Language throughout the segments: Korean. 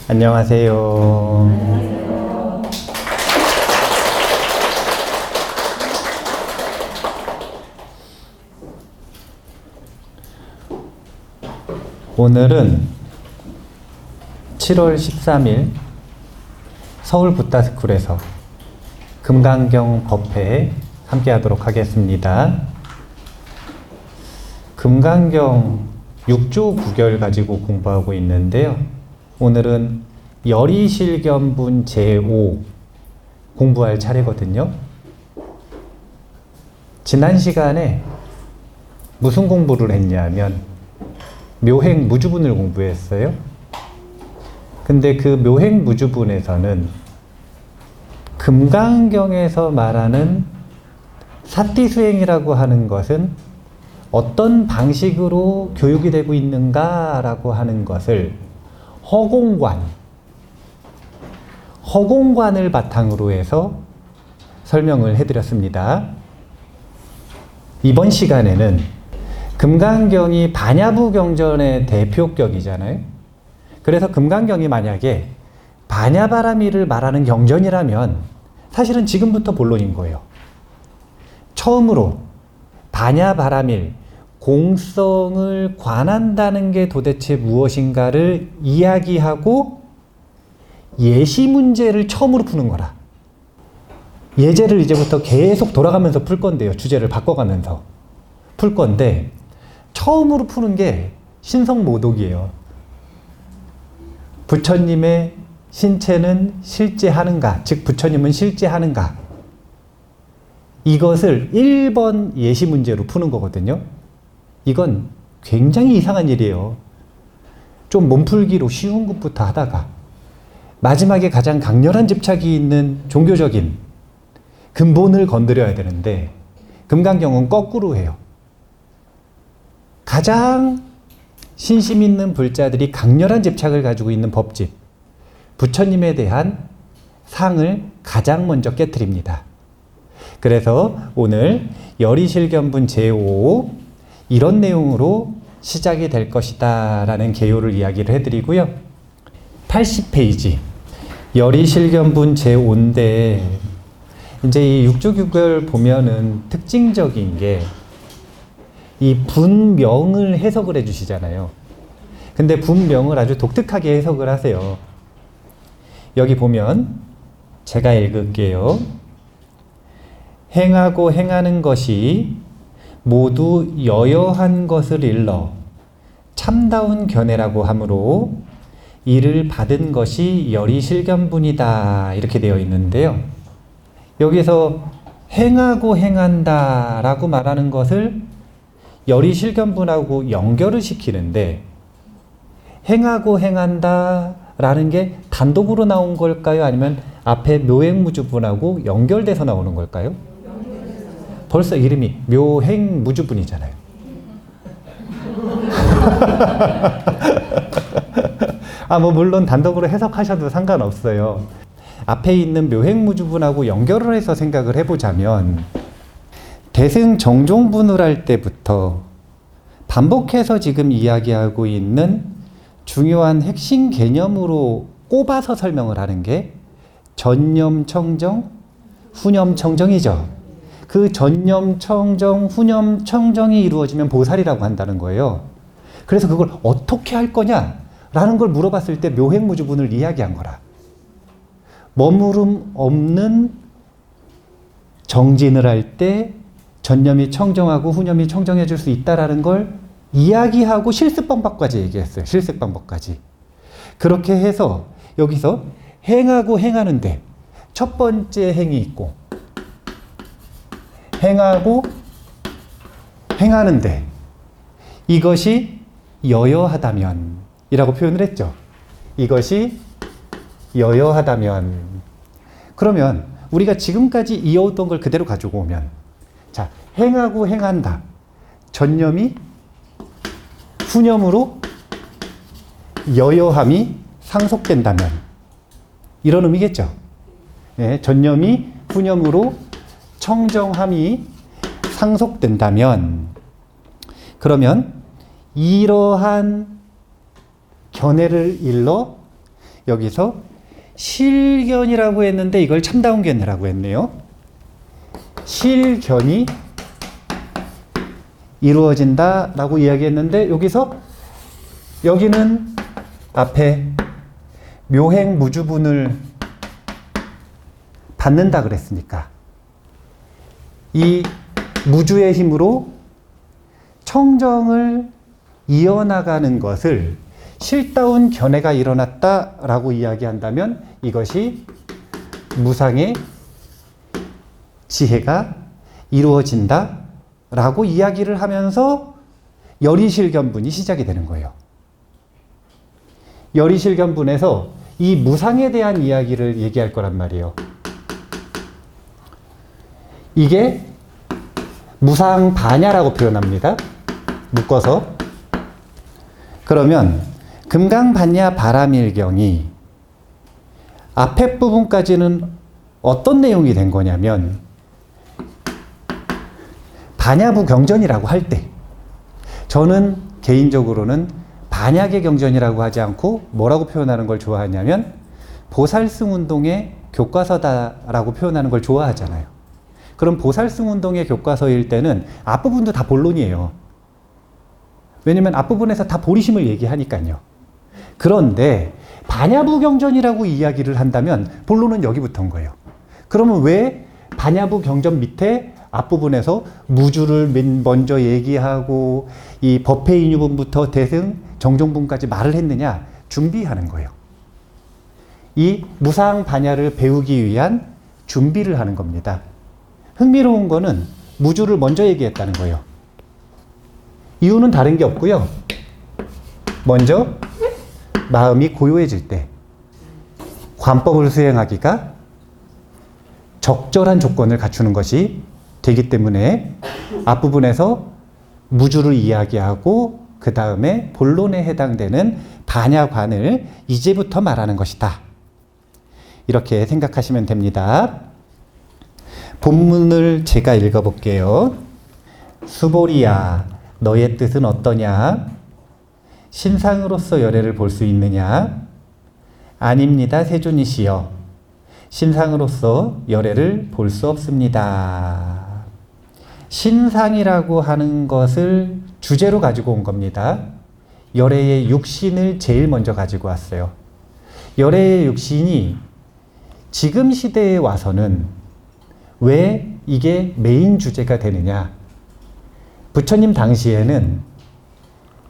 안녕하세요. 오늘은 7월 13일 서울 붓다스쿨에서 금강경 법회에 함께 하도록 하겠습니다. 금강경 6조 9결 가지고 공부하고 있는데요. 오늘은 열이실견분 제5 공부할 차례거든요. 지난 시간에 무슨 공부를 했냐면 묘행무주분을 공부했어요. 근데 그 묘행무주분에서는 금강경에서 말하는 사띠수행이라고 하는 것은 어떤 방식으로 교육이 되고 있는가라고 하는 것을 허공관을 바탕으로 해서 설명을 해드렸습니다. 이번 시간에는 금강경이 반야부 경전의 대표격이잖아요. 그래서 금강경이 만약에 반야바라미를 말하는 경전이라면 사실은 지금부터 본론인 거예요. 처음으로 반야바라밀, 공성을 관한다는 게 도대체 무엇인가를 이야기하고 예시 문제를 처음으로 푸는 거라. 예제를 이제부터 계속 돌아가면서 풀 건데요. 주제를 바꿔가면서 풀 건데 처음으로 푸는 게 신성모독이에요. 부처님의 신체는 실제하는가, 즉 부처님은 실제하는가, 이것을 1번 예시 문제로 푸는 거거든요. 이건 굉장히 이상한 일이에요. 좀 몸풀기로 쉬운 것부터 하다가 마지막에 가장 강렬한 집착이 있는 종교적인 근본을 건드려야 되는데 금강경은 거꾸로 해요. 가장 신심 있는 불자들이 강렬한 집착을 가지고 있는 법집, 부처님에 대한 상을 가장 먼저 깨트립니다. 그래서 오늘 열이실견분 제5 이런 내용으로 시작이 될 것이다 라는 개요를 이야기를 해드리고요. 80페이지 열이실견분 제5인데 이제 이 육조규결 보면은 특징적인 게 이 분명을 해석을 해주시잖아요. 근데 분명을 아주 독특하게 해석을 하세요. 여기 보면 제가 읽을게요. 행하고 행하는 것이 모두 여여한 것을 일러 참다운 견해라고 하므로 이를 받은 것이 열이실견분이다 이렇게 되어 있는데요. 여기서 행하고 행한다 라고 말하는 것을 열이실견분하고 연결을 시키는데 행하고 행한다 라는 게 단독으로 나온 걸까요? 아니면 앞에 묘행무주분하고 연결돼서 나오는 걸까요? 벌써 이름이 묘행무주분이잖아요. 물론 단독으로 해석하셔도 상관없어요. 앞에 있는 묘행무주분하고 연결을 해서 생각을 해보자면 대승정종분을 할 때부터 반복해서 지금 이야기하고 있는 중요한 핵심 개념으로 꼽아서 설명을 하는 게 전념청정, 후념청정이죠. 그 전념청정, 후념청정이 이루어지면 보살이라고 한다는 거예요. 그래서 그걸 어떻게 할 거냐라는 걸 물어봤을 때 묘행무주분을 이야기한 거라. 머무름 없는 정진을 할 때 전념이 청정하고 후념이 청정해 줄 수 있다라는 걸 이야기하고 실습 방법까지 얘기했어요. 실습 방법까지. 그렇게 해서 여기서 행하고 행하는데 첫 번째 행이 있고 행하고 행하는데 이것이 여여하다면 이라고 표현을 했죠. 이것이 여여하다면 그러면 우리가 지금까지 이어왔던 걸 그대로 가지고 오면 자, 행하고 행한다. 전념이 후념으로 여여함이 상속된다면 이런 의미겠죠. 예, 전념이 후념으로 청정함이 상속된다면 그러면 이러한 견해를 일러 여기서 실견이라고 했는데 이걸 참다운견이라고 했네요. 실견이 이루어진다라고 이야기했는데 여기는 앞에 묘행무주분을 받는다 그랬으니까 이 무주의 힘으로 청정을 이어나가는 것을 실다운 견해가 일어났다라고 이야기한다면 이것이 무상의 지혜가 이루어진다라고 이야기를 하면서 열의실견분이 시작이 되는 거예요. 열의실견분에서 이 무상에 대한 이야기를 얘기할 거란 말이에요. 이게 무상반야라고 표현합니다. 묶어서. 그러면 금강반야 바라밀경이 앞에 부분까지는 어떤 내용이 된 거냐면 반야부 경전이라고 할 때 저는 개인적으로는 반야계 경전이라고 하지 않고 뭐라고 표현하는 걸 좋아하냐면 보살승운동의 교과서다라고 표현하는 걸 좋아하잖아요. 그럼 보살승운동의 교과서일 때는 앞부분도 다 본론이에요. 왜냐면 앞부분에서 다 보리심을 얘기하니까요. 그런데 반야부 경전이라고 이야기를 한다면 본론은 여기부터인 거예요. 그러면 왜 반야부 경전 밑에 앞부분에서 무주를 먼저 얘기하고 이 법회인유분부터 대승 정종분까지 말을 했느냐? 준비하는 거예요. 이 무상 반야를 배우기 위한 준비를 하는 겁니다. 흥미로운 거는 무주를 먼저 얘기했다는 거예요. 이유는 다른 게 없고요. 먼저 마음이 고요해질 때 관법을 수행하기가 적절한 조건을 갖추는 것이 되기 때문에 앞부분에서 무주를 이야기하고 그 다음에 본론에 해당되는 반야관을 이제부터 말하는 것이다. 이렇게 생각하시면 됩니다. 본문을 제가 읽어볼게요. 수보리야, 너의 뜻은 어떠냐? 신상으로서 열애를 볼 수 있느냐? 아닙니다, 세존이시여. 신상으로서 열애를 볼 수 없습니다. 신상이라고 하는 것을 주제로 가지고 온 겁니다. 열애의 육신을 제일 먼저 가지고 왔어요. 열애의 육신이 지금 시대에 와서는 왜 이게 메인 주제가 되느냐? 부처님 당시에는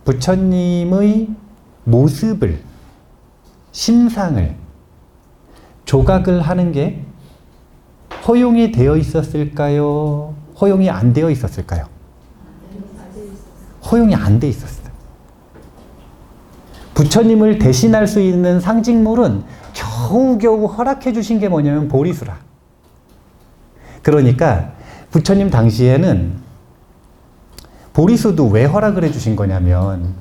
부처님의 모습을, 신상을 조각을 하는 게 허용이 되어 있었을까요? 허용이 안 되어 있었을까요? 허용이 안 돼 있었어요. 부처님을 대신할 수 있는 상징물은 겨우겨우 허락해 주신 게 뭐냐면 보리수라. 그러니까 부처님 당시에는 보리수도 왜 허락을 해주신 거냐면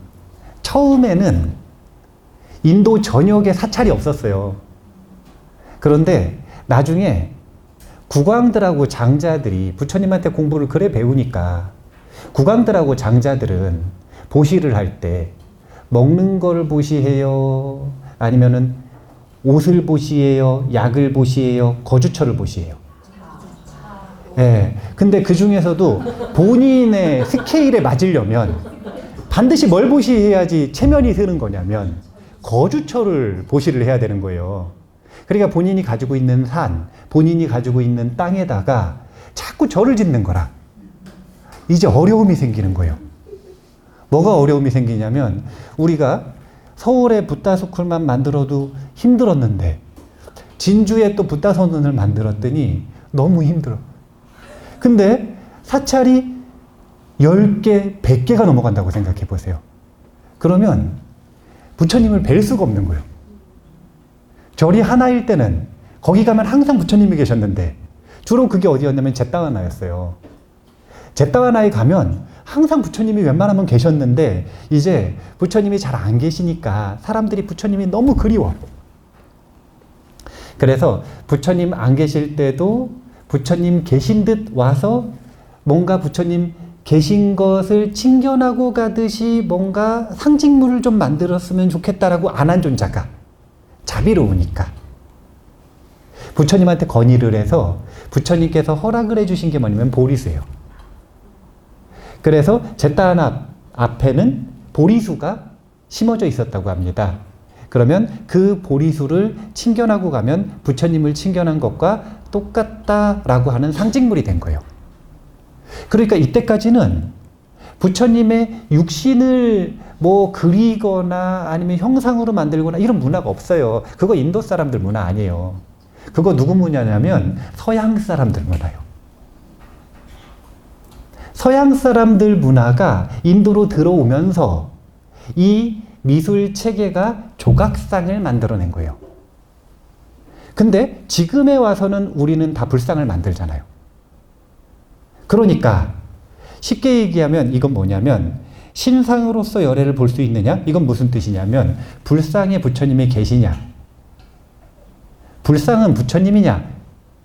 처음에는 인도 전역에 사찰이 없었어요. 그런데 나중에 국왕들하고 장자들이 부처님한테 공부를 그래 배우니까 국왕들하고 장자들은 보시를 할 때 먹는 걸 보시해요? 아니면은 옷을 보시해요? 약을 보시해요? 거주처를 보시해요? 예. 근데 그 중에서도 본인의 스케일에 맞으려면 반드시 뭘 보시해야지 체면이 서는 거냐면 거주처를 보시를 해야 되는 거예요. 그러니까 본인이 가지고 있는 산, 본인이 가지고 있는 땅에다가 자꾸 절을 짓는 거라. 이제 어려움이 생기는 거예요. 뭐가 어려움이 생기냐면 우리가 서울에 붓다스쿨만 만들어도 힘들었는데 진주에 또 붓다선원을 만들었더니 너무 힘들어. 근데 사찰이 10개, 100개가 넘어간다고 생각해 보세요. 그러면 부처님을 뵐 수가 없는 거예요. 절이 하나일 때는 거기 가면 항상 부처님이 계셨는데 주로 그게 어디였냐면 제따와나였어요. 제따와나에 가면 항상 부처님이 웬만하면 계셨는데 이제 부처님이 잘 안 계시니까 사람들이 부처님이 너무 그리워. 그래서 부처님 안 계실 때도 부처님 계신 듯 와서 뭔가 부처님 계신 것을 칭견하고 가듯이 뭔가 상징물을 좀 만들었으면 좋겠다라고 안 한 존자가 자비로우니까. 부처님한테 건의를 해서 부처님께서 허락을 해주신 게 뭐냐면 보리수예요. 그래서 제단 앞에는 보리수가 심어져 있었다고 합니다. 그러면 그 보리수를 친견하고 가면 부처님을 친견한 것과 똑같다라고 하는 상징물이 된 거예요. 그러니까 이때까지는 부처님의 육신을 뭐 그리거나 아니면 형상으로 만들거나 이런 문화가 없어요. 그거 인도 사람들 문화 아니에요. 그거 누구 문화냐면 서양 사람들 문화예요. 서양 사람들 문화가 인도로 들어오면서 이 미술 체계가 조각상을 만들어낸 거예요. 근데 지금에 와서는 우리는 다 불상을 만들잖아요. 그러니까 쉽게 얘기하면 이건 뭐냐면 신상으로서 열애를 볼 수 있느냐? 이건 무슨 뜻이냐면 불상에 부처님이 계시냐? 불상은 부처님이냐?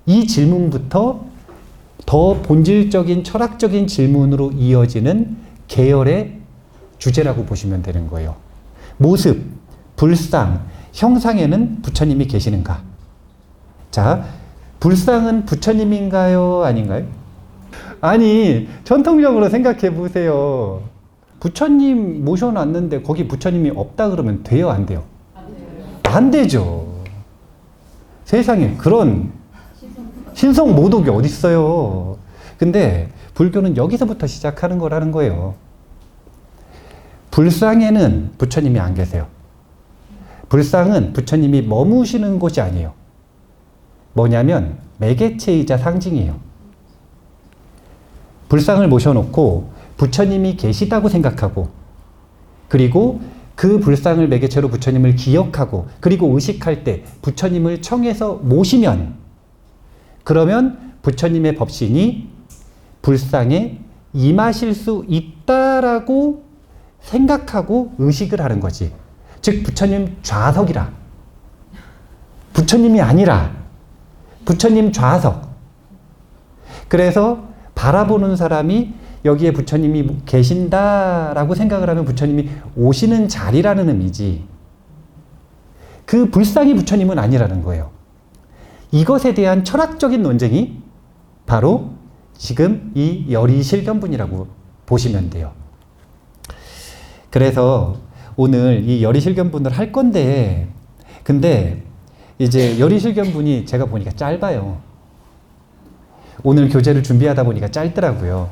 이 질문부터 더 본질적인 철학적인 질문으로 이어지는 계열의 주제라고 보시면 되는 거예요. 모습, 불상, 형상에는 부처님이 계시는가? 자, 불상은 부처님인가요? 아닌가요? 아니, 전통적으로 생각해 보세요. 부처님 모셔놨는데 거기 부처님이 없다 그러면 돼요? 안 돼요? 안 되죠. 세상에 그런 신성 모독이 어디 있어요. 근데 불교는 여기서부터 시작하는 거라는 거예요. 불상에는 부처님이 안 계세요. 불상은 부처님이 머무시는 곳이 아니에요. 뭐냐면 매개체이자 상징이에요. 불상을 모셔놓고 부처님이 계시다고 생각하고 그리고 그 불상을 매개체로 부처님을 기억하고 그리고 의식할 때 부처님을 청해서 모시면 그러면 부처님의 법신이 불상에 임하실 수 있다라고 생각하고 의식을 하는 거지. 즉 부처님 좌석이라. 부처님이 아니라 부처님 좌석. 그래서 바라보는 사람이 여기에 부처님이 계신다라고 생각을 하면 부처님이 오시는 자리라는 의미지. 그 불상이 부처님은 아니라는 거예요. 이것에 대한 철학적인 논쟁이 바로 지금 이 열의실견분이라고 보시면 돼요. 그래서 오늘 이 열의실견분을 할 건데 근데 이제 열의실견분이 제가 보니까 짧아요. 오늘 교재를 준비하다 보니까 짧더라고요.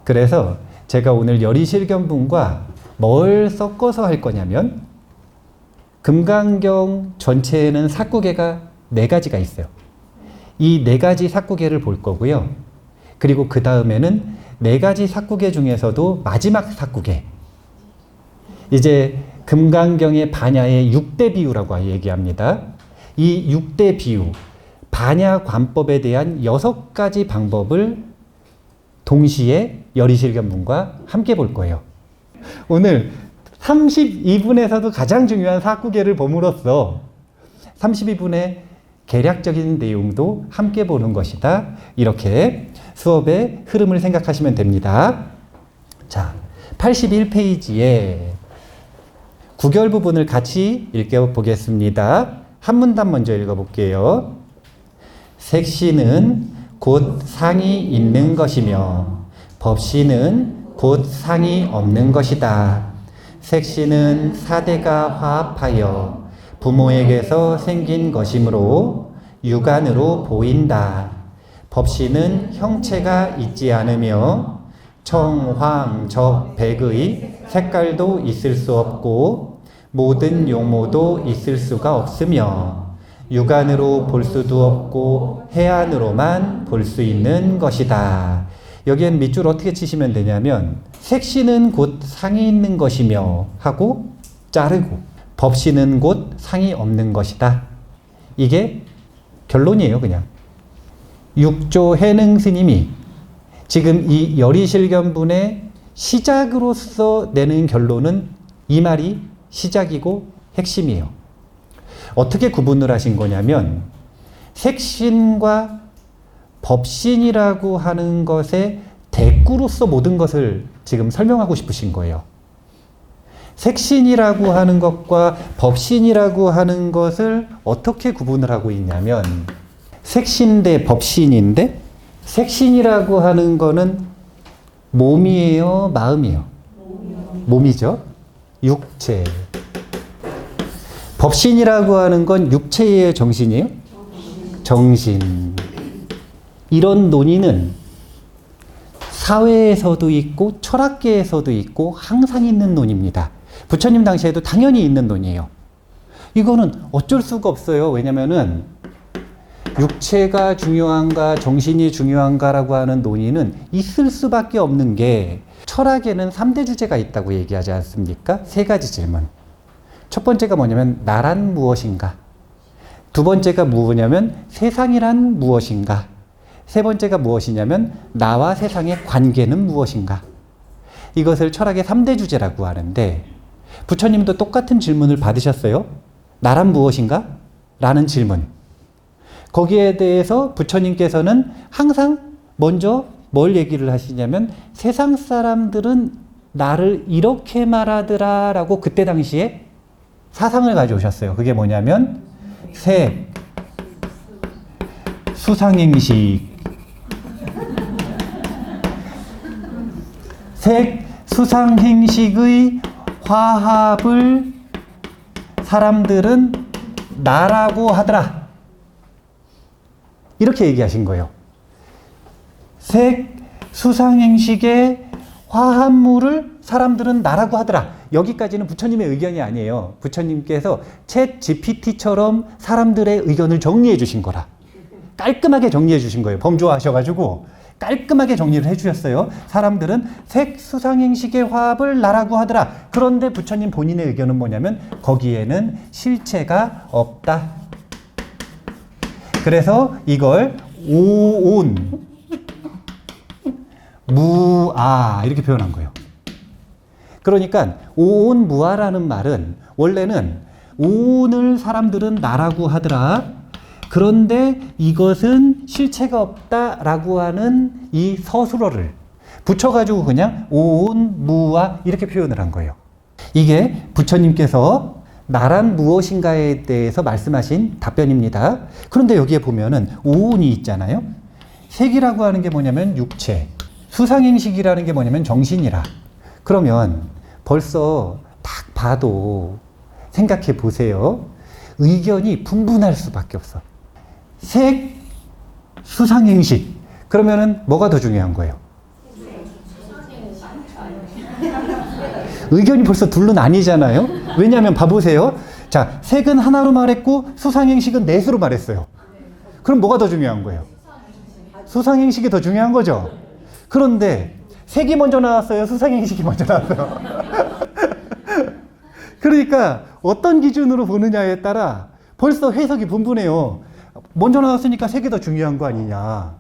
그래서 제가 오늘 열의실견분과 뭘 섞어서 할 거냐면 금강경 전체에는 삭구계가 4가지가 있어요. 이 4가지 삭구계를 볼 거고요. 그리고 그 다음에는 4가지 삭구계 중에서도 마지막 삭구계. 이제 금강경의 반야의 6대 비유라고 얘기합니다. 이 6대 비유, 반야 관법에 대한 6가지 방법을 동시에 열의실견분과 함께 볼 거예요. 오늘 32분에서도 가장 중요한 삭구계를 봄으로써 32분의 계략적인 내용도 함께 보는 것이다. 이렇게 수업의 흐름을 생각하시면 됩니다. 자, 81페이지에 구결 부분을 같이 읽어보겠습니다. 한 문단 먼저 읽어볼게요. 색시는 곧 상이 있는 것이며 법시는 곧 상이 없는 것이다. 색시는 사대가 화합하여 부모에게서 생긴 것이므로 육안으로 보인다. 법시는 형체가 있지 않으며 청, 황, 적, 백의 색깔도 있을 수 없고 모든 용모도 있을 수가 없으며 육안으로 볼 수도 없고 해안으로만 볼 수 있는 것이다. 여기엔 밑줄 어떻게 치시면 되냐면 색시는 곧 상이 있는 것이며 하고 자르고 법시는 곧 상이 없는 것이다. 이게 결론이에요. 그냥 육조 해능 스님이 지금 이 열의실견분의 시작으로서 내는 결론은 이 말이 시작이고 핵심이에요. 어떻게 구분을 하신 거냐면 색신과 법신이라고 하는 것의 대꾸로서 모든 것을 지금 설명하고 싶으신 거예요. 색신이라고 하는 것과 법신이라고 하는 것을 어떻게 구분을 하고 있냐면 색신 대 법신인데 색신이라고 하는 거는 몸이에요, 마음이에요? 몸이죠. 육체. 법신이라고 하는 건 육체예요, 정신이에요? 정신. 이런 논의는 사회에서도 있고 철학계에서도 있고 항상 있는 논의입니다. 부처님 당시에도 당연히 있는 논의예요. 이거는 어쩔 수가 없어요. 왜냐면은 육체가 중요한가 정신이 중요한가라고 하는 논의는 있을 수밖에 없는 게 철학에는 3대 주제가 있다고 얘기하지 않습니까? 3가지 질문. 첫 번째가 뭐냐면 나란 무엇인가? 두 번째가 뭐냐면 세상이란 무엇인가? 세 번째가 무엇이냐면 나와 세상의 관계는 무엇인가? 이것을 철학의 3대 주제라고 하는데 부처님도 똑같은 질문을 받으셨어요. 나란 무엇인가? 라는 질문. 거기에 대해서 부처님께서는 항상 먼저 뭘 얘기를 하시냐면 세상 사람들은 나를 이렇게 말하더라 라고 그때 당시에 사상을 가져오셨어요. 그게 뭐냐면 색, 수상행식, 색, 수상행식의 화합을 사람들은 나라고 하더라. 이렇게 얘기하신 거예요. 색, 수상행식의 화합물을 사람들은 나라고 하더라. 여기까지는 부처님의 의견이 아니에요. 부처님께서 챗 GPT처럼 사람들의 의견을 정리해 주신 거라. 깔끔하게 정리해 주신 거예요. 범조하셔가지고 깔끔하게 정리를 해 주셨어요. 사람들은 색, 수상행식의 화합을 나라고 하더라. 그런데 부처님 본인의 의견은 뭐냐면 거기에는 실체가 없다. 그래서 이걸 오온, 무아 이렇게 표현한 거예요. 그러니까 오온무아라는 말은 원래는 오온을 사람들은 나라고 하더라. 그런데 이것은 실체가 없다라고 하는 이 서술어를 붙여가지고 그냥 오온무아 이렇게 표현을 한 거예요. 이게 부처님께서 나란 무엇인가에 대해서 말씀하신 답변입니다. 그런데 여기에 보면은 오온이 있잖아요. 색이라고 하는 게 뭐냐면 육체, 수상행식이라는 게 뭐냐면 정신이라. 그러면 벌써 딱 봐도 생각해 보세요. 의견이 분분할 수밖에 없어. 색, 수상행식. 그러면은 뭐가 더 중요한 거예요? 의견이 벌써 둘로 나뉘잖아요. 왜냐하면 봐보세요. 자, 색은 하나로 말했고 수상행식은 넷으로 말했어요. 그럼 뭐가 더 중요한 거예요? 수상행식이 더 중요한 거죠. 그런데 색이 먼저 나왔어요? 수상행식이 먼저 나왔어요? 그러니까 어떤 기준으로 보느냐에 따라 벌써 해석이 분분해요. 먼저 나왔으니까 색이 더 중요한 거 아니냐.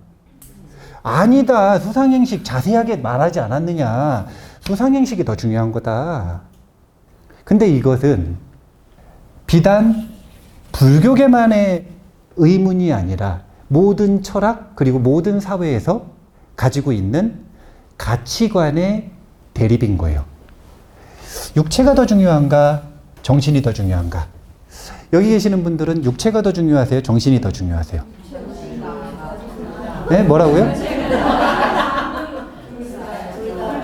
아니다. 수상행식 자세하게 말하지 않았느냐. 수상행식이 더 중요한 거다. 근데 이것은 비단 불교계만의 의문이 아니라 모든 철학 그리고 모든 사회에서 가지고 있는 가치관의 대립인 거예요. 육체가 더 중요한가? 정신이 더 중요한가? 여기 계시는 분들은 육체가 더 중요하세요? 정신이 더 중요하세요? 네? 뭐라고요?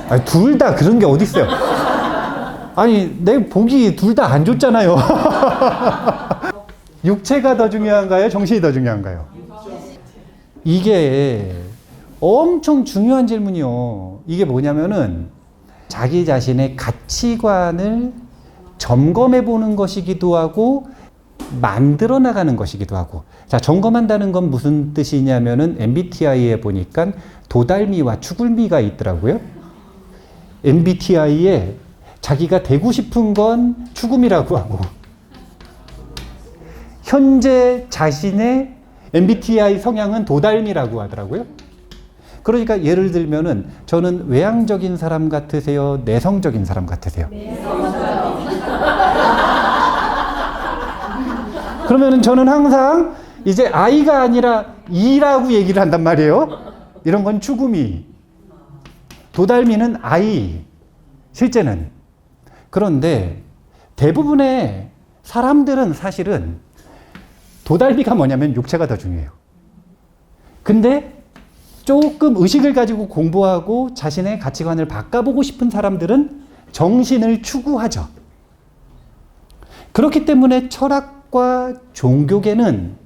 아니, 둘 다 그런 게 어디 있어요? 아니, 내 보기 둘 다 안 좋잖아요. 육체가 더 중요한가요? 정신이 더 중요한가요? 이게 엄청 중요한 질문이요. 이게 뭐냐면은 자기 자신의 가치관을 점검해 보는 것이기도 하고 만들어 나가는 것이기도 하고. 자, 점검한다는 건 무슨 뜻이냐면은 MBTI에 보니까 도달미와 추굴미가 있더라고요. MBTI에 자기가 되고 싶은 건 추구미라고 하고 현재 자신의 MBTI 성향은 도달미라고 하더라고요. 그러니까 예를 들면은 저는 외향적인 사람 같으세요? 내성적인 사람 같으세요? 그러면은 저는 항상 이제 I가 아니라 E라고 얘기를 한단 말이에요. 이런 건 추구미. 도달미는 I. 실제는. 그런데 대부분의 사람들은 사실은 도달비가 뭐냐면 육체가 더 중요해요. 근데 조금 의식을 가지고 공부하고 자신의 가치관을 바꿔보고 싶은 사람들은 정신을 추구하죠. 그렇기 때문에 철학과 종교계는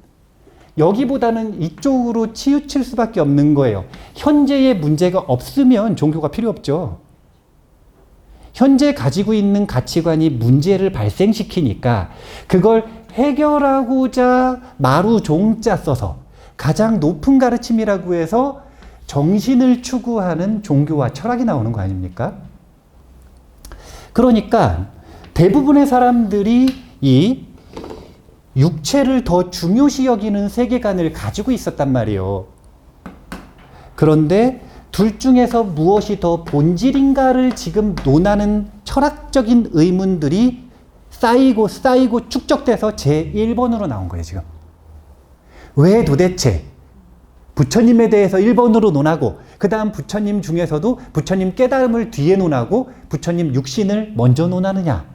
여기보다는 이쪽으로 치우칠 수밖에 없는 거예요. 현재의 문제가 없으면 종교가 필요 없죠. 현재 가지고 있는 가치관이 문제를 발생시키니까 그걸 해결하고자 마루 종자 써서 가장 높은 가르침이라고 해서 정신을 추구하는 종교와 철학이 나오는 거 아닙니까? 그러니까 대부분의 사람들이 이 육체를 더 중요시 여기는 세계관을 가지고 있었단 말이에요. 그런데 둘 중에서 무엇이 더 본질인가를 지금 논하는 철학적인 의문들이 쌓이고 축적돼서 제1번으로 나온 거예요, 지금. 왜 도대체 부처님에 대해서 1번으로 논하고 그 다음 부처님 중에서도 부처님 깨달음을 뒤에 논하고 부처님 육신을 먼저 논하느냐?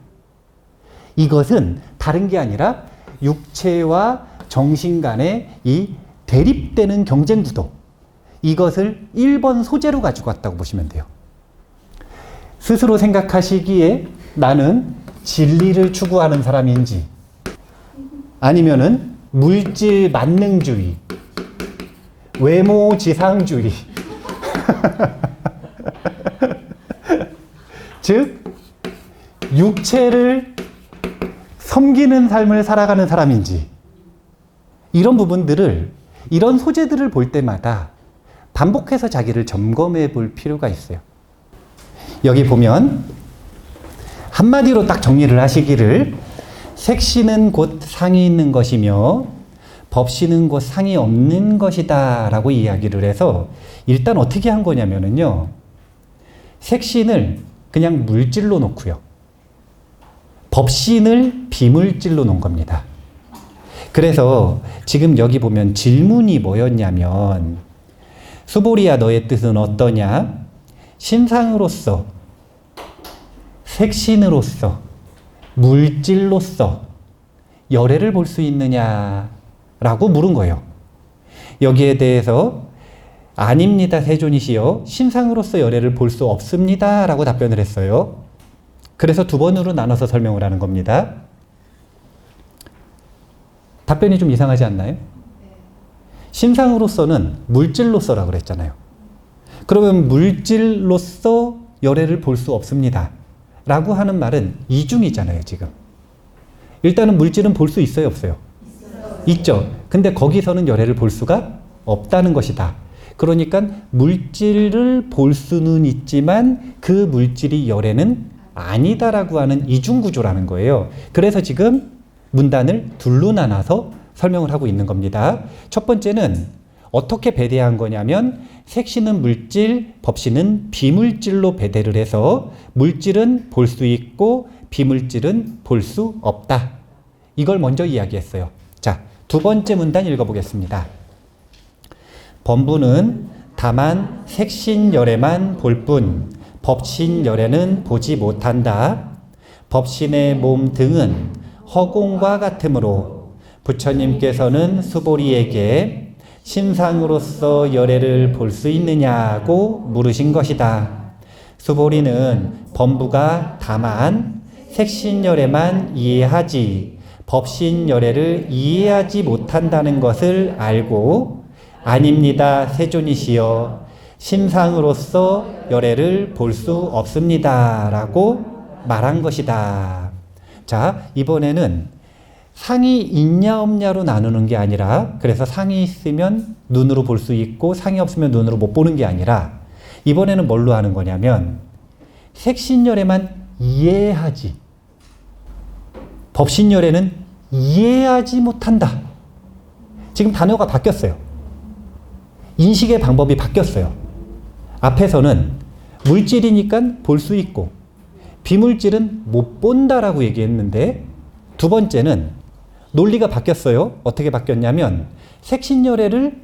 이것은 다른 게 아니라 육체와 정신 간의 이 대립되는 경쟁 구도, 이것을 1번 소재로 가지고 왔다고 보시면 돼요. 스스로 생각하시기에 나는 진리를 추구하는 사람인지 아니면은 물질 만능주의, 외모 지상주의 즉 육체를 섬기는 삶을 살아가는 사람인지, 이런 부분들을, 이런 소재들을 볼 때마다 반복해서 자기를 점검해 볼 필요가 있어요. 여기 보면 한마디로 딱 정리를 하시기를, 색시는 곧 상이 있는 것이며 법시는 곧 상이 없는 것이다 라고 이야기를 해서, 일단 어떻게 한 거냐면요, 색신을 그냥 물질로 놓고요, 법신을 비물질로 놓은 겁니다. 그래서 지금 여기 보면 질문이 뭐였냐면, 수보리야 너의 뜻은 어떠냐? 신상으로서, 색신으로서, 물질로서 열애를 볼 수 있느냐라고 물은 거예요. 여기에 대해서 아닙니다 세존이시여, 신상으로서 열애를 볼 수 없습니다 라고 답변을 했어요. 그래서 두 번으로 나눠서 설명을 하는 겁니다. 답변이 좀 이상하지 않나요? 신상으로서는 물질로서라고 그랬잖아요. 그러면 물질로서 열애를 볼 수 없습니다 라고 하는 말은 이중이잖아요, 지금. 일단은 물질은 볼 수 있어요, 없어요? 있죠. 근데 거기서는 열애를 볼 수가 없다는 것이다. 그러니까 물질을 볼 수는 있지만 그 물질이 열애는 아니다라고 하는 이중구조라는 거예요. 그래서 지금 문단을 둘로 나눠서 설명을 하고 있는 겁니다. 첫 번째는 어떻게 배대한 거냐면, 색시는 물질, 법시는 비물질로 배대를 해서 물질은 볼 수 있고 비물질은 볼 수 없다. 이걸 먼저 이야기했어요. 자, 두 번째 문단 읽어보겠습니다. 범부는 다만 색신열애만 볼 뿐 법신열애는 보지 못한다. 법신의 몸 등은 허공과 같으므로 부처님께서는 수보리에게 신상으로서 열애를 볼 수 있느냐고 물으신 것이다. 수보리는 범부가 다만 색신열애만 이해하지 법신열애를 이해하지 못한다는 것을 알고, 아닙니다 세존이시여, 신상으로서 열애를 볼 수 없습니다 라고 말한 것이다. 자, 이번에는 상이 있냐 없냐로 나누는 게 아니라, 그래서 상이 있으면 눈으로 볼 수 있고 상이 없으면 눈으로 못 보는 게 아니라, 이번에는 뭘로 하는 거냐면 색신열애만 이해하지 법신열애는 이해하지 못한다. 지금 단어가 바뀌었어요. 인식의 방법이 바뀌었어요. 앞에서는 물질이니까 볼 수 있고 비물질은 못 본다라고 얘기했는데, 두 번째는 논리가 바뀌었어요. 어떻게 바뀌었냐면, 색신열애를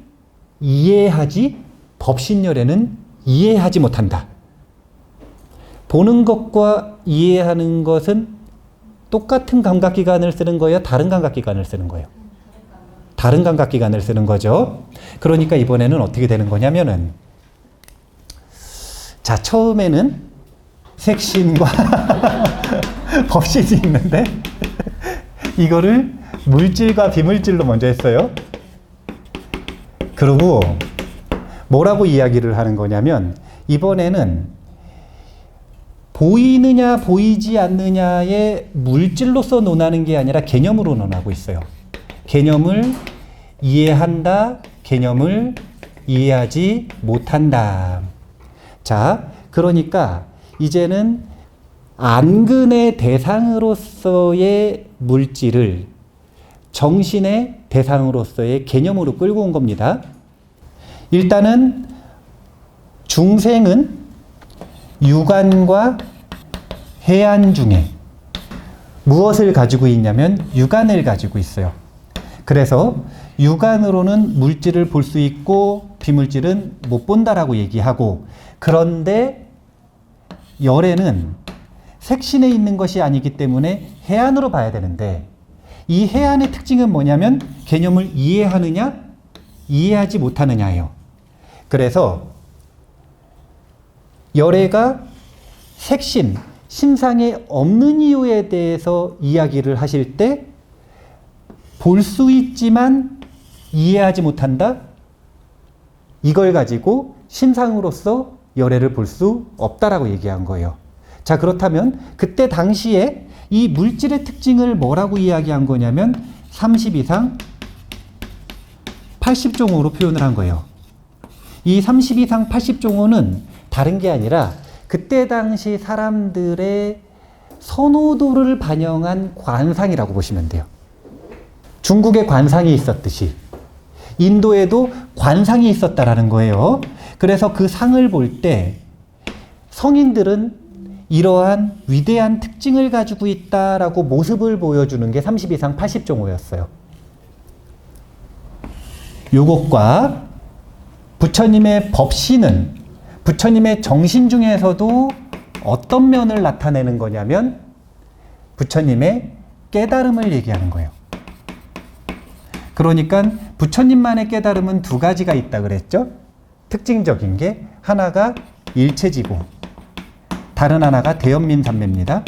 이해하지 법신열애는 이해하지 못한다. 보는 것과 이해하는 것은 똑같은 감각기관을 쓰는 거예요? 다른 감각기관을 쓰는 거예요? 다른 감각기관을 쓰는 거죠. 그러니까 이번에는 어떻게 되는 거냐면은, 자, 처음에는 색신과 법신이 있는데 이거를 물질과 비물질로 먼저 했어요. 그리고 뭐라고 이야기를 하는 거냐면, 이번에는 보이느냐 보이지 않느냐의 물질로서 논하는 게 아니라 개념으로 논하고 있어요. 개념을 이해한다, 개념을 이해하지 못한다. 자, 그러니까 이제는 안근의 대상으로서의 물질을 정신의 대상으로서의 개념으로 끌고 온 겁니다. 일단은 중생은 육안과 해안 중에 무엇을 가지고 있냐면 육안을 가지고 있어요. 그래서 육안으로는 물질을 볼 수 있고 비물질은 못 본다라고 얘기하고, 그런데 열애는 색신에 있는 것이 아니기 때문에 해안으로 봐야 되는데, 이 해안의 특징은 뭐냐면 개념을 이해하느냐 이해하지 못하느냐예요. 그래서 열애가 색신, 신상에 없는 이유에 대해서 이야기를 하실 때 볼 수 있지만 이해하지 못한다? 이걸 가지고 신상으로서 열애를 볼 수 없다라고 얘기한 거예요. 자, 그렇다면 그때 당시에 이 물질의 특징을 뭐라고 이야기한 거냐면 30 이상 80종호로 표현을 한 거예요. 이 30 이상 80종호는 다른 게 아니라 그때 당시 사람들의 선호도를 반영한 관상이라고 보시면 돼요. 중국에 관상이 있었듯이 인도에도 관상이 있었다라는 거예요. 그래서 그 상을 볼 때 성인들은 이러한 위대한 특징을 가지고 있다라고 모습을 보여주는 게 30 이상 80종호였어요. 요것과 부처님의 법신은 부처님의 정신 중에서도 어떤 면을 나타내는 거냐면 부처님의 깨달음을 얘기하는 거예요. 그러니까 부처님만의 깨달음은 두 가지가 있다 그랬죠? 특징적인 게 하나가 일체지고 다른 하나가 대연민삼매입니다.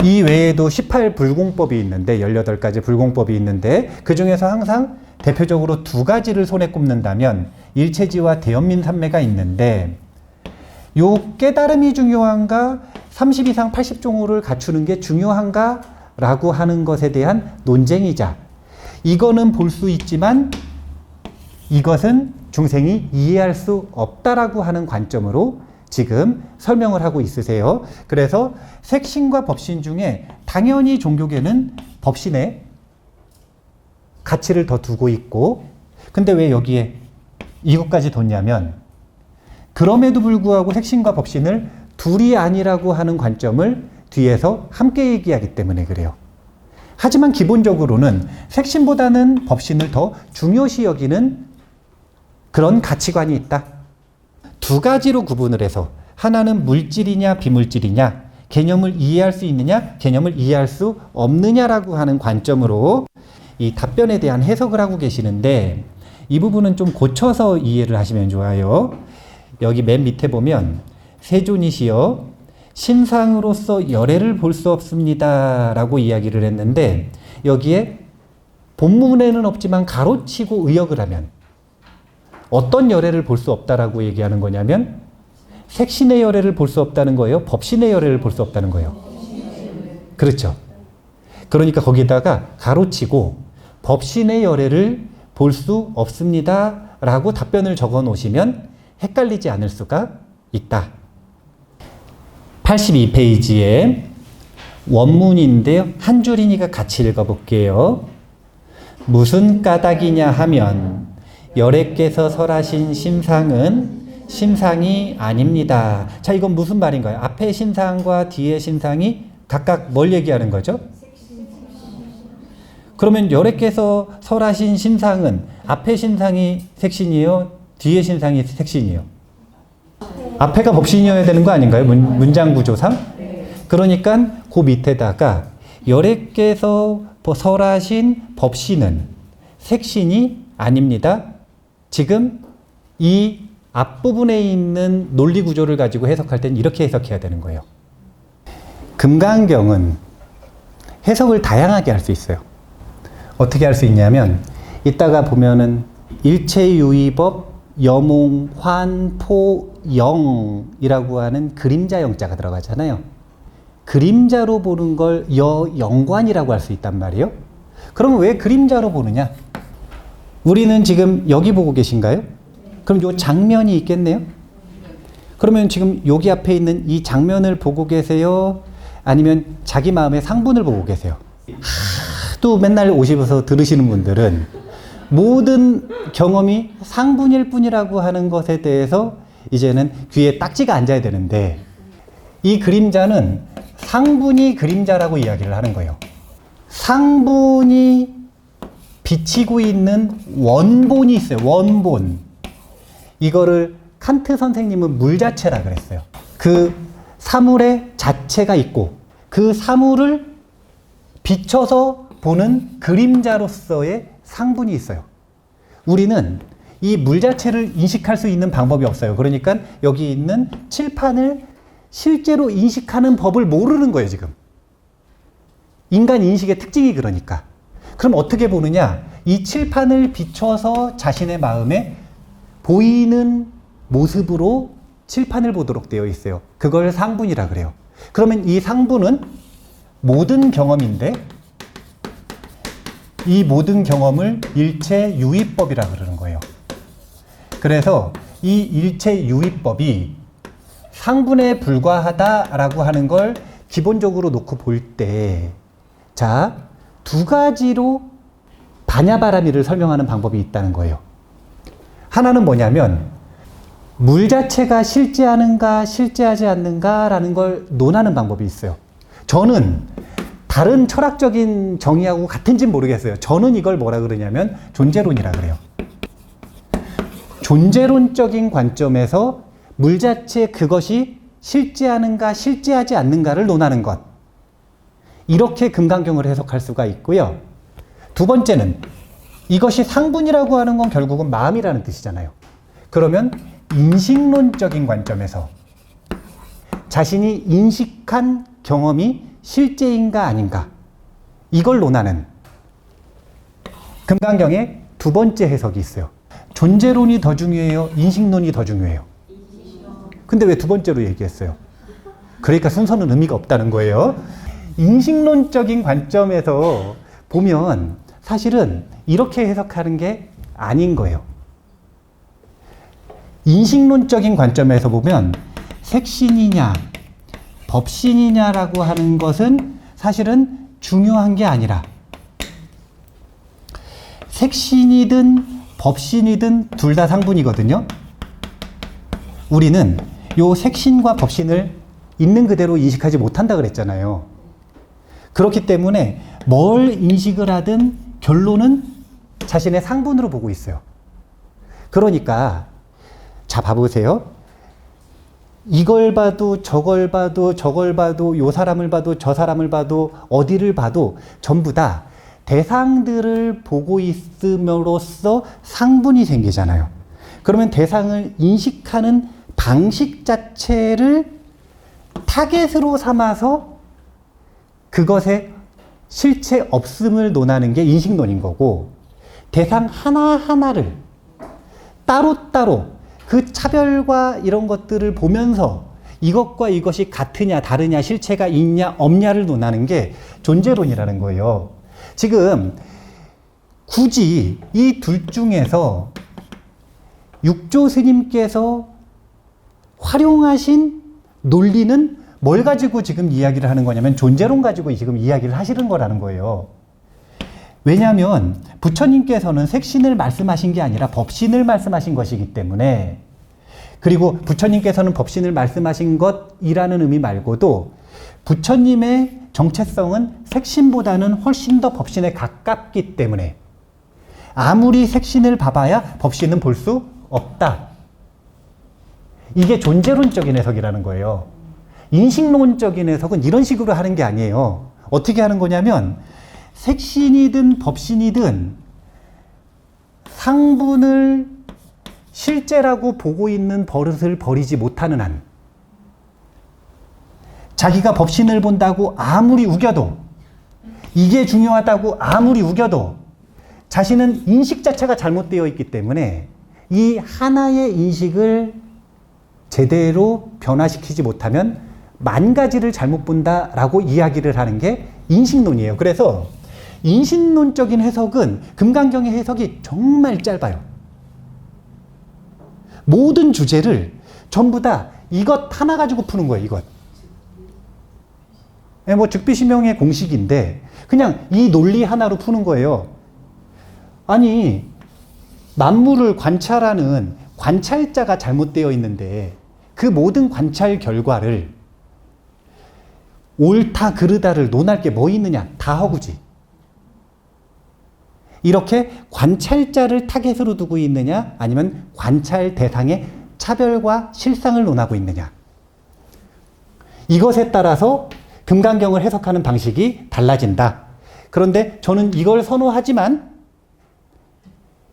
이 외에도 18불공법이 있는데 18가지 불공법이 있는데 그 중에서 항상 대표적으로 두 가지를 손에 꼽는다면 일체지와 대연민삼매가 있는데, 요 깨달음이 중요한가 30 이상 80종호를 갖추는 게 중요한가 라고 하는 것에 대한 논쟁이자, 이거는 볼 수 있지만 이것은 중생이 이해할 수 없다라고 하는 관점으로 지금 설명을 하고 있으세요. 그래서 색신과 법신 중에 당연히 종교계는 법신에 가치를 더 두고 있고, 근데 왜 여기에 이것까지 뒀냐면, 그럼에도 불구하고 색신과 법신을 둘이 아니라고 하는 관점을 뒤에서 함께 얘기하기 때문에 그래요. 하지만 기본적으로는 색신보다는 법신을 더 중요시 여기는 그런 가치관이 있다. 두 가지로 구분을 해서 하나는 물질이냐 비물질이냐, 개념을 이해할 수 있느냐 개념을 이해할 수 없느냐라고 하는 관점으로 이 답변에 대한 해석을 하고 계시는데, 이 부분은 좀 고쳐서 이해를 하시면 좋아요. 여기 맨 밑에 보면 세존이시여 신상으로서 열애를 볼 수 없습니다 라고 이야기를 했는데, 여기에 본문에는 없지만 가로치고 의역을 하면 어떤 열애를 볼 수 없다라고 얘기하는 거냐면 색신의 열애를 볼 수 없다는 거예요? 법신의 열애를 볼 수 없다는 거예요? 그렇죠. 그러니까 거기다가 가로치고 법신의 열애를 볼 수 없습니다 라고 답변을 적어 놓으시면 헷갈리지 않을 수가 있다. 82페이지에 원문인데요. 한 줄이니까 같이 읽어볼게요. 무슨 까닭이냐 하면 열애께서 설하신 심상은 심상이 아닙니다. 자, 이건 무슨 말인가요? 앞에 신상과 뒤에 신상이 각각 뭘 얘기하는 거죠? 그러면 열애께서 설하신 신상은 앞에 신상이 색신이에요? 뒤에 신상이 색신이에요? 앞에가 법신이어야 되는 거 아닌가요? 문장 구조상? 그러니까 그 밑에다가 여래께서 설하신 법신은 색신이 아닙니다. 지금 이 앞부분에 있는 논리 구조를 가지고 해석할 땐 이렇게 해석해야 되는 거예요. 금강경은 해석을 다양하게 할 수 있어요. 어떻게 할 수 있냐면 이따가 보면은 일체유의법 여몽 환포 영이라고 하는 그림자 영자가 들어가잖아요. 그림자로 보는 걸 여영관이라고 할 수 있단 말이에요. 그러면 왜 그림자로 보느냐? 우리는 지금 여기 보고 계신가요? 그럼 요 장면이 있겠네요? 그러면 지금 여기 앞에 있는 이 장면을 보고 계세요? 아니면 자기 마음의 상분을 보고 계세요? 하도 맨날 오셔서 들으시는 분들은 모든 경험이 상분일 뿐이라고 하는 것에 대해서 이제는 귀에 딱지가 앉아야 되는데 이 그림자는 상분이 그림자라고 이야기를 하는 거예요. 상분이 비치고 있는 원본이 있어요. 원본. 이거를 칸트 선생님은 물자체라 그랬어요. 그 사물의 자체가 있고 그 사물을 비춰서 보는 그림자로서의 상분이 있어요. 우리는 이 물자체를 인식할 수 있는 방법이 없어요. 그러니까 여기 있는 칠판을 실제로 인식하는 법을 모르는 거예요, 지금. 인간 인식의 특징이 그러니까. 그럼 어떻게 보느냐? 이 칠판을 비춰서 자신의 마음에 보이는 모습으로 칠판을 보도록 되어 있어요. 그걸 상분이라 그래요. 그러면 이 상분은 모든 경험인데 이 모든 경험을 일체유의법이라 그러는 거예요. 그래서 이 일체유의법이 상분에 불과하다라고 하는 걸 기본적으로 놓고 볼 때, 자, 두 가지로 바냐바라미를 설명하는 방법이 있다는 거예요. 하나는 뭐냐면 물 자체가 실제하는가 실제하지 않는가라는 걸 논하는 방법이 있어요. 저는 다른 철학적인 정의하고 같은지는 모르겠어요. 저는 이걸 뭐라 그러냐면 존재론이라 그래요. 존재론적인 관점에서 물 자체 그것이 실제하는가 실제하지 않는가를 논하는 것. 이렇게 금강경을 해석할 수가 있고요. 두 번째는 이것이 상분이라고 하는 건 결국은 마음이라는 뜻이잖아요. 그러면 인식론적인 관점에서 자신이 인식한 경험이 실제인가 아닌가 이걸 논하는 금강경의 두 번째 해석이 있어요. 존재론이 더 중요해요? 인식론이 더 중요해요? 근데 왜 두 번째로 얘기했어요? 그러니까 순서는 의미가 없다는 거예요. 인식론적인 관점에서 보면 사실은 이렇게 해석하는 게 아닌 거예요. 인식론적인 관점에서 보면 색신이냐 법신이냐라고 하는 것은 사실은 중요한 게 아니라 색신이든 법신이든 둘 다 상분이거든요. 우리는 요 색신과 법신을 있는 그대로 인식하지 못한다 그랬잖아요. 그렇기 때문에 뭘 인식을 하든 결론은 자신의 상분으로 보고 있어요. 그러니까 자 봐보세요. 이걸 봐도 저걸 봐도 저걸 봐도 요 사람을 봐도 저 사람을 봐도 어디를 봐도 전부 다 대상들을 보고 있음으로써 상분이 생기잖아요. 그러면 대상을 인식하는 방식 자체를 타겟으로 삼아서 그것의 실체 없음을 논하는 게 인식론인 거고, 대상 하나하나를 따로따로 그 차별과 이런 것들을 보면서 이것과 이것이 같으냐 다르냐 실체가 있냐 없냐를 논하는 게 존재론이라는 거예요. 지금 굳이 이 둘 중에서 육조 스님께서 활용하신 논리는 뭘 가지고 지금 이야기를 하는 거냐면 존재론 가지고 지금 이야기를 하시는 거라는 거예요. 왜냐하면 부처님께서는 색신을 말씀하신 게 아니라 법신을 말씀하신 것이기 때문에, 그리고 부처님께서는 법신을 말씀하신 것이라는 의미 말고도 부처님의 정체성은 색신보다는 훨씬 더 법신에 가깝기 때문에 아무리 색신을 봐봐야 법신은 볼 수 없다. 이게 존재론적인 해석이라는 거예요. 인식론적인 해석은 이런 식으로 하는 게 아니에요. 어떻게 하는 거냐면 색신이든 법신이든 상분을 실제라고 보고 있는 버릇을 버리지 못하는 한, 자기가 법신을 본다고 아무리 우겨도, 이게 중요하다고 아무리 우겨도 자신은 인식 자체가 잘못되어 있기 때문에 이 하나의 인식을 제대로 변화시키지 못하면 만 가지를 잘못 본다라고 이야기를 하는 게 인식론이에요. 그래서 인식론적인 해석은 금강경의 해석이 정말 짧아요. 모든 주제를 전부 다 이것 하나 가지고 푸는 거예요. 이것. 뭐 즉비심명의 공식인데 그냥 이 논리 하나로 푸는 거예요. 아니, 만물을 관찰하는 관찰자가 잘못되어 있는데 그 모든 관찰 결과를 옳다 그르다를 논할 게 뭐 있느냐? 다 허구지. 이렇게 관찰자를 타겟으로 두고 있느냐, 아니면 관찰 대상의 차별과 실상을 논하고 있느냐. 이것에 따라서 금강경을 해석하는 방식이 달라진다. 그런데 저는 이걸 선호하지만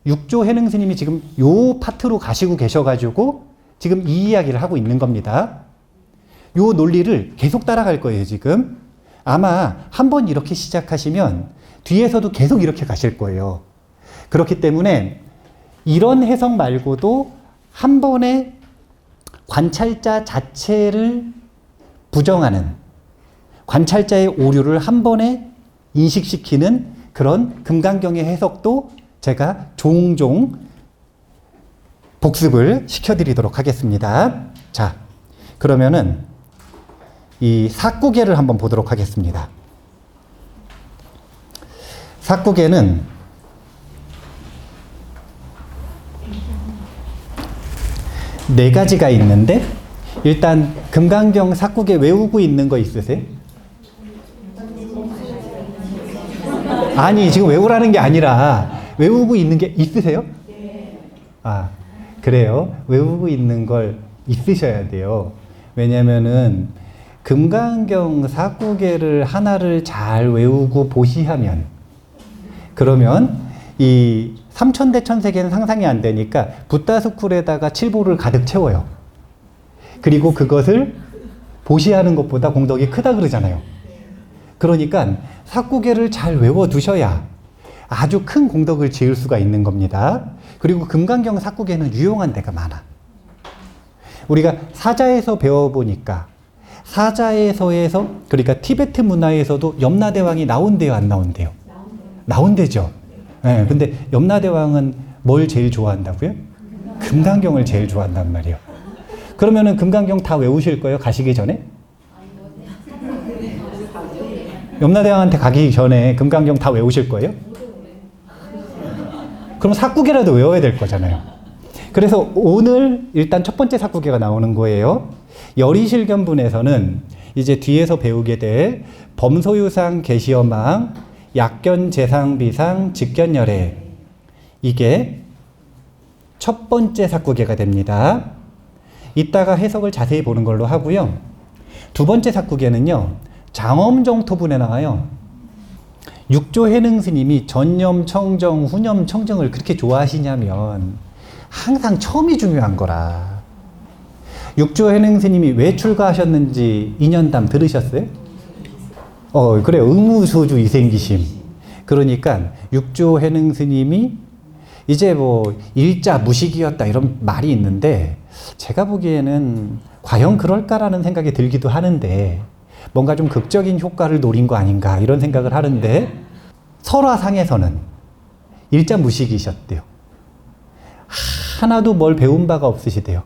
육조 해능 스님이 지금 요 파트로 가시고 계셔가지고 지금 이 이야기를 하고 있는 겁니다. 요 논리를 계속 따라갈 거예요, 지금. 아마 한번 이렇게 시작하시면 뒤에서도 계속 이렇게 가실 거예요. 그렇기 때문에 이런 해석 말고도 한 번에 관찰자 자체를 부정하는, 관찰자의 오류를 한 번에 인식시키는 그런 금강경의 해석도 제가 종종 복습을 시켜드리도록 하겠습니다. 자, 그러면은 이 사구계를 한번 보도록 하겠습니다. 사구계는 네 가지가 있는데, 일단 금강경 사구계 외우고 있는 거 있으세요? 아니, 지금 외우라는 게 아니라 외우고 있는 게 있으세요? 아, 그래요. 외우고 있는 걸 있으셔야 돼요. 왜냐면은 금강경 사구계를 하나를 잘 외우고 보시하면, 그러면 이 삼천대천세계는 상상이 안 되니까 붓다스쿨에다가 칠보를 가득 채워요. 그리고 그것을 보시하는 것보다 공덕이 크다 그러잖아요. 그러니까 사구계를 잘 외워두셔야 아주 큰 공덕을 지을 수가 있는 겁니다. 그리고 금강경 사구계는 유용한 데가 많아. 우리가 사자에서 배워보니까 사자에서에서, 그러니까 티베트 문화에서도 염라대왕이 나온대요, 안 나온대요? 나온대죠. 네, 근데 염라대왕은 뭘 제일 좋아한다고요? 금강경을 제일 좋아한단 말이에요. 그러면은 금강경 다 외우실 거예요, 가시기 전에? 염라대왕한테 가기 전에 금강경 다 외우실 거예요? 그럼 사구계라도 외워야 될 거잖아요. 그래서 오늘 일단 첫 번째 사구계가 나오는 거예요. 열의실견분에서는 이제 뒤에서 배우게 될 범소유상 계시어망 약견 재상 비상 직견열애, 이게 첫 번째 사구계가 됩니다. 이따가 해석을 자세히 보는 걸로 하고요. 두 번째 사구계는요, 장엄정토분에 나와요. 육조 해능 스님이 전념 청정, 후념 청정을 그렇게 좋아하시냐면 항상 처음이 중요한 거라. 육조 해능 스님이 왜 출가하셨는지 인연담 들으셨어요? 그래, 의무소주 이생기심. 그러니까 육조 해능 스님이 이제 뭐 일자 무식이었다 이런 말이 있는데, 제가 보기에는 과연 그럴까라는 생각이 들기도 하는데, 뭔가 좀 극적인 효과를 노린 거 아닌가 이런 생각을 하는데, 설화상에서는 일자 무식이셨대요. 하나도 뭘 배운 바가 없으시대요.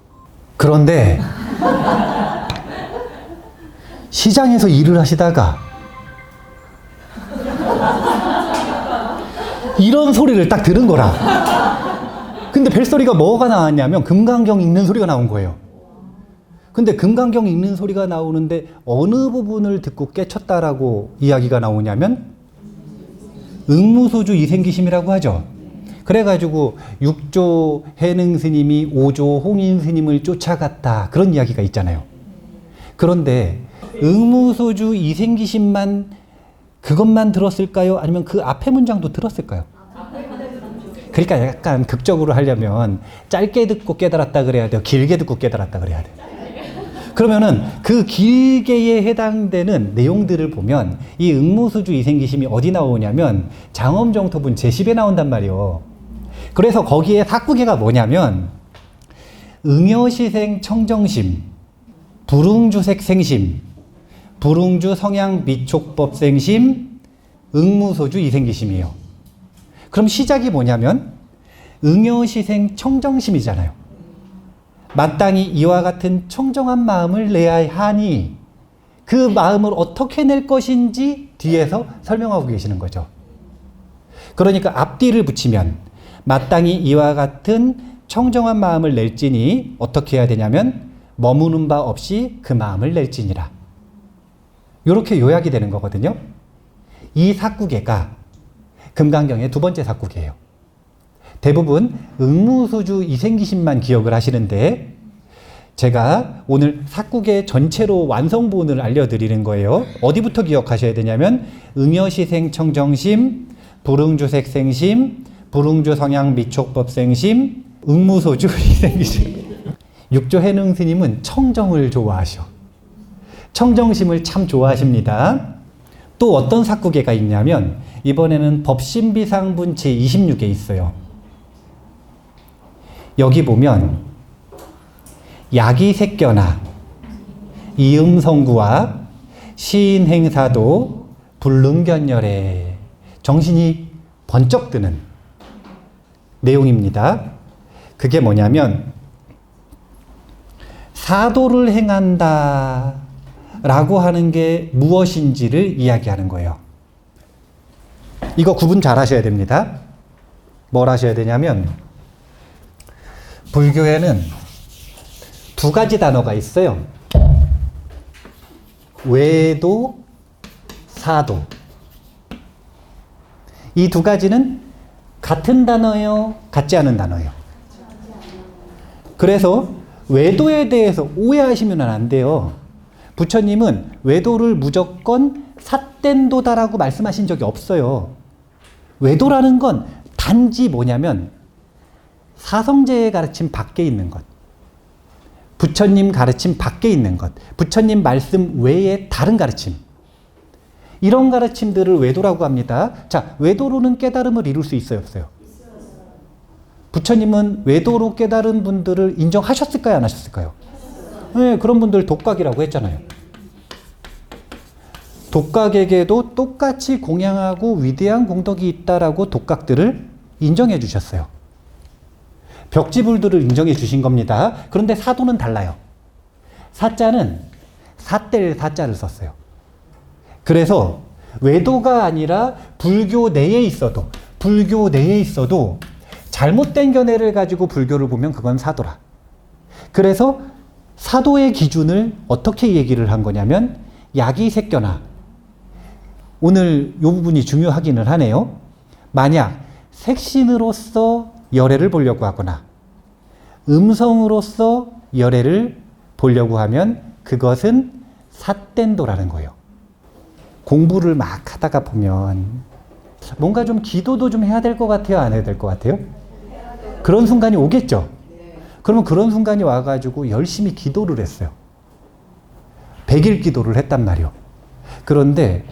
그런데 시장에서 일을 하시다가 이런 소리를 딱 들은 거라. 근데 벨소리가 뭐가 나왔냐면 금강경 읽는 소리가 나온 거예요. 근데 금강경 읽는 소리가 나오는데 어느 부분을 듣고 깨쳤다라고 이야기가 나오냐면 응무소주 이생기심이라고 하죠. 그래가지고 6조 해능 스님이 5조 홍인 스님을 쫓아갔다. 그런 이야기가 있잖아요. 그런데 응무소주 이생기심만 그것만 들었을까요? 아니면 그 앞에 문장도 들었을까요? 그러니까 약간 극적으로 하려면 짧게 듣고 깨달았다 그래야 돼요? 길게 듣고 깨달았다 그래야 돼요? 그러면은 그 길게에 해당되는 내용들을 보면 이 응무수주 이생기심이 어디 나오냐면 장엄정토분 제10에 나온단 말이에요. 그래서 거기에 사구계가 뭐냐면 응여시생 청정심, 불응주색 생심, 불응주 성향 미촉법 생심, 응무소주 이생기심이에요. 그럼 시작이 뭐냐면 응여시생 청정심이잖아요. 마땅히 이와 같은 청정한 마음을 내야 하니 그 마음을 어떻게 낼 것인지 뒤에서 설명하고 계시는 거죠. 그러니까 앞뒤를 붙이면 마땅히 이와 같은 청정한 마음을 낼지니 어떻게 해야 되냐면 머무는 바 없이 그 마음을 낼지니라. 이렇게 요약이 되는 거거든요. 이 사구계가 금강경의 두 번째 사구계예요. 대부분 응무소주 이생기심만 기억을 하시는데 제가 오늘 사구계 전체로 완성본을 알려드리는 거예요. 어디부터 기억하셔야 되냐면 응여시생 청정심, 불응주색 생심, 불응주 성향 미촉법 생심, 응무소주 이생기심. 육조 해능 스님은 청정을 좋아하셔. 청정심을 참 좋아하십니다. 또 어떤 사구계가 있냐면 이번에는 법신비상분 제26에 있어요. 여기 보면 야기색견화, 이음성구와 시인행사도 불능견열에 정신이 번쩍 드는 내용입니다. 그게 뭐냐면 사도를 행한다 라고 하는 게 무엇인지를 이야기하는 거예요. 이거 구분 잘 하셔야 됩니다. 뭘 하셔야 되냐면 불교에는 두 가지 단어가 있어요. 외도, 사도. 이 두 가지는 같은 단어예요? 같지 않은 단어예요? 그래서 외도에 대해서 오해하시면 안 돼요. 부처님은 외도를 무조건 삿된도다라고 말씀하신 적이 없어요. 외도라는 건 단지 뭐냐면 사성제의 가르침 밖에 있는 것, 부처님 가르침 밖에 있는 것, 부처님 말씀 외에 다른 가르침, 이런 가르침들을 외도라고 합니다. 자, 외도로는 깨달음을 이룰 수 있어요, 없어요? 부처님은 외도로 깨달은 분들을 인정하셨을까요, 안 하셨을까요? 네, 그런 분들 독각이라고 했잖아요. 독각에게도 똑같이 공양하고 위대한 공덕이 있다라고 독각들을 인정해 주셨어요. 벽지불들을 인정해 주신 겁니다. 그런데 사도는 달라요. 사자는 사뗄 사자를 썼어요. 그래서 외도가 아니라 불교 내에 있어도 잘못된 견해를 가지고 불교를 보면 그건 사도라. 그래서 사도의 기준을 어떻게 얘기를 한 거냐면 야기색견화. 오늘 이 부분이 중요하기는 하네요. 만약 색신으로서 열애를 보려고 하거나 음성으로서 열애를 보려고 하면 그것은 삿된도라는 거예요. 공부를 막 하다가 보면 뭔가 좀 기도도 좀 해야 될 것 같아요? 안 해야 될 것 같아요? 그런 순간이 오겠죠? 그러면 그런 순간이 와가지고 열심히 기도를 했어요. 100일 기도를 했단 말이에요. 그런데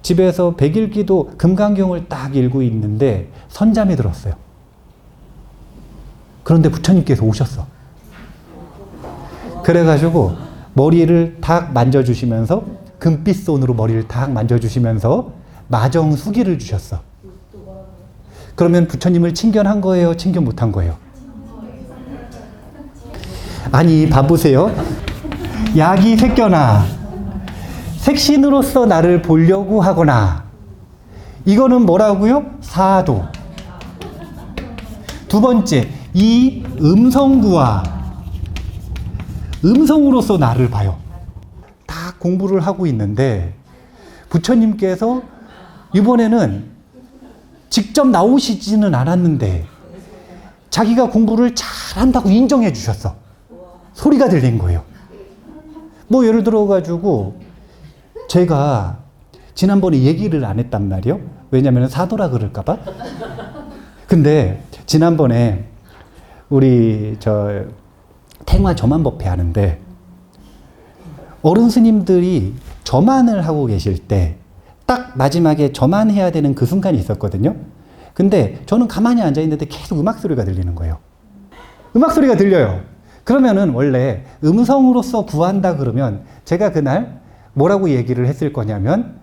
집에서 100일 기도 금강경을 딱 읽고 있는데 선잠이 들었어요. 그런데 부처님께서 오셨어. 그래가지고 머리를 탁 만져주시면서 금빛 손으로 머리를 탁 만져주시면서 마정수기를 주셨어. 그러면 부처님을 칭견한 거예요? 칭견 못한 거예요? 아니, 봐보세요. 야기색견화. 색신으로서 나를 보려고 하거나, 이거는 뭐라고요? 사도. 두 번째, 이 음성구와 음성으로서 나를 봐요. 다 공부를 하고 있는데 부처님께서 이번에는 직접 나오시지는 않았는데 자기가 공부를 잘한다고 인정해 주셨어. 소리가 들린 거예요. 뭐 예를 들어가지고 제가 지난번에 얘기를 안 했단 말이에요. 왜냐면 사도라 그럴까봐. 근데 지난번에 우리 탱화 저만법회 하는데 어른 스님들이 저만을 하고 계실 때 딱 마지막에 저만해야 되는 그 순간이 있었거든요. 근데 저는 가만히 앉아 있는데 계속 음악 소리가 들리는 거예요. 음악 소리가 들려요. 그러면은 원래 음성으로서 구한다 그러면 제가 그날 뭐라고 얘기를 했을 거냐면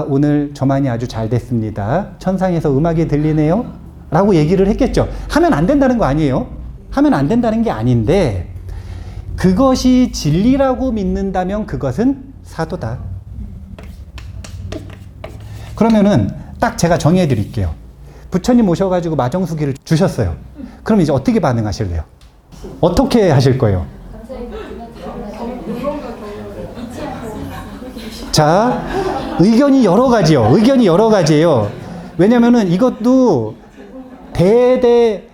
오늘 저만이 아주 잘 됐습니다. 천상에서 음악이 들리네요. 라고 얘기를 했겠죠. 하면 안 된다는 거 아니에요. 하면 안 된다는 게 아닌데 그것이 진리라고 믿는다면 그것은 사도다. 그러면은 딱 제가 정해 드릴게요. 부처님 오셔가지고 마정수기를 주셨어요. 그럼 이제 어떻게 반응하실래요? 어떻게 하실 거예요? 자, 의견이 여러 가지요. 의견이 여러 가지예요. 왜냐면은 이것도 대대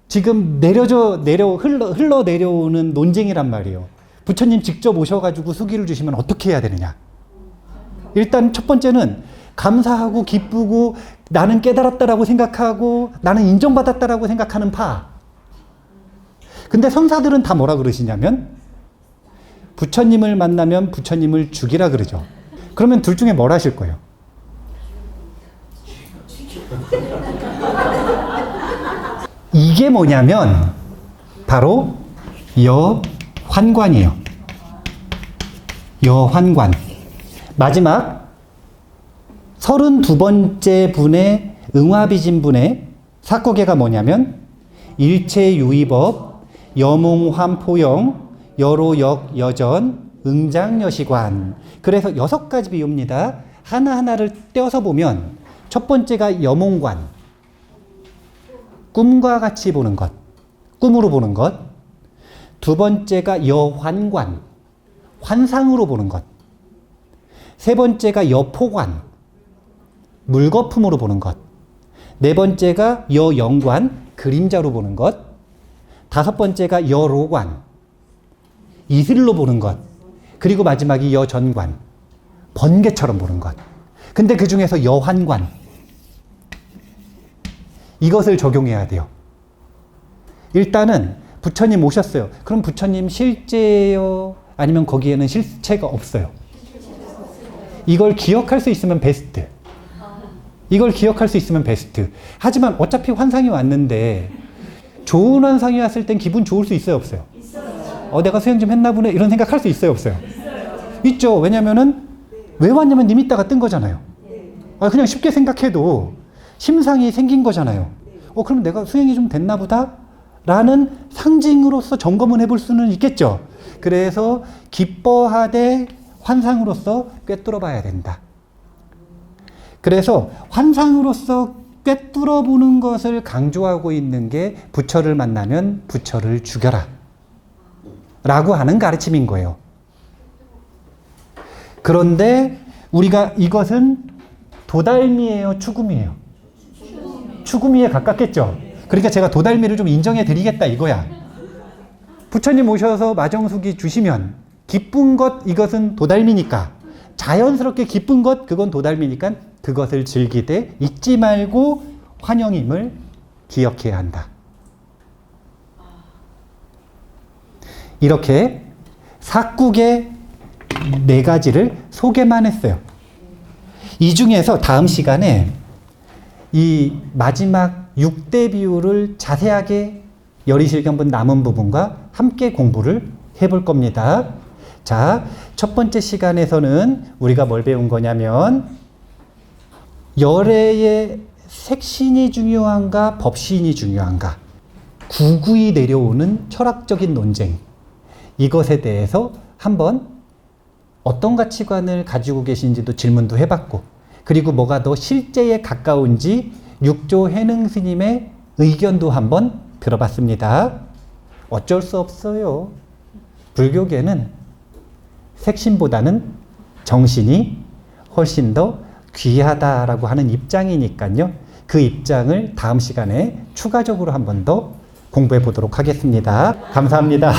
지금 흘러 내려오는 논쟁이란 말이에요. 부처님 직접 오셔가지고 수기를 주시면 어떻게 해야 되느냐? 일단 첫 번째는 감사하고 기쁘고 나는 깨달았다라고 생각하고 나는 인정받았다라고 생각하는 파. 근데 선사들은 다 뭐라 그러시냐면 부처님을 만나면 부처님을 죽이라 그러죠. 그러면 둘 중에 뭘 하실 거예요? 이게 뭐냐면 바로 여환관이에요. 여환관. 마지막 32번째 분의 응화비진 분의 사구계가 뭐냐면 일체유의법, 여몽환포영, 여로역, 여전, 응장여시관. 그래서 6가지 비유입니다. 하나하나를 떼어서 보면 첫 번째가 여몽관. 꿈과 같이 보는 것. 꿈으로 보는 것. 두 번째가 여환관. 환상으로 보는 것. 세 번째가 여포관. 물거품으로 보는 것. 네 번째가 여영관. 그림자로 보는 것. 다섯 번째가 여로관. 이슬로 보는 것. 그리고 마지막이 여전관. 번개처럼 보는 것. 근데 그 중에서 여환관. 이것을 적용해야 돼요. 일단은 부처님 오셨어요. 그럼 부처님 실제요? 아니면 거기에는 실체가 없어요? 이걸 기억할 수 있으면 베스트. 이걸 기억할 수 있으면 베스트. 하지만 어차피 환상이 왔는데 좋은 환상이 왔을 땐 기분 좋을 수 있어요, 없어요? 내가 수행 좀 했나 보네 이런 생각할 수 있어요, 없어요? 있죠. 왜냐면은 왜 왔냐면 님 있다가 뜬 거잖아요. 그냥 쉽게 생각해도 심상이 생긴 거잖아요. 그럼 내가 수행이 좀 됐나 보다? 라는 상징으로서 점검은 해볼 수는 있겠죠. 그래서 기뻐하되 환상으로서 꿰뚫어 봐야 된다. 그래서 환상으로서 꿰뚫어 보는 것을 강조하고 있는 게 부처를 만나면 부처를 죽여라 라고 하는 가르침인 거예요. 그런데 우리가 이것은 도달미예요, 추구미예요? 추구미에 가깝겠죠. 그러니까 제가 도달미를 좀 인정해 드리겠다 이거야. 부처님 오셔서 마정수기 주시면 기쁜 것 이것은 도달미니까, 자연스럽게 기쁜 것 그건 도달미니까 그것을 즐기되 잊지 말고 환영임을 기억해야 한다. 이렇게 사국의 4가지를 소개만 했어요. 이 중에서 다음 시간에 이 마지막 6대 비유를 자세하게 열의실경분 남은 부분과 함께 공부를 해볼 겁니다. 자, 첫 번째 시간에서는 우리가 뭘 배운 거냐면 열애의 색신이 중요한가 법신이 중요한가, 구구이 내려오는 철학적인 논쟁, 이것에 대해서 한번 어떤 가치관을 가지고 계신지도 질문도 해봤고, 그리고 뭐가 더 실제에 가까운지 육조 해능 스님의 의견도 한번 들어봤습니다. 어쩔 수 없어요. 불교계는 색신보다는 정신이 훨씬 더 귀하다라고 하는 입장이니까요. 그 입장을 다음 시간에 추가적으로 한 번 더 공부해 보도록 하겠습니다. 감사합니다.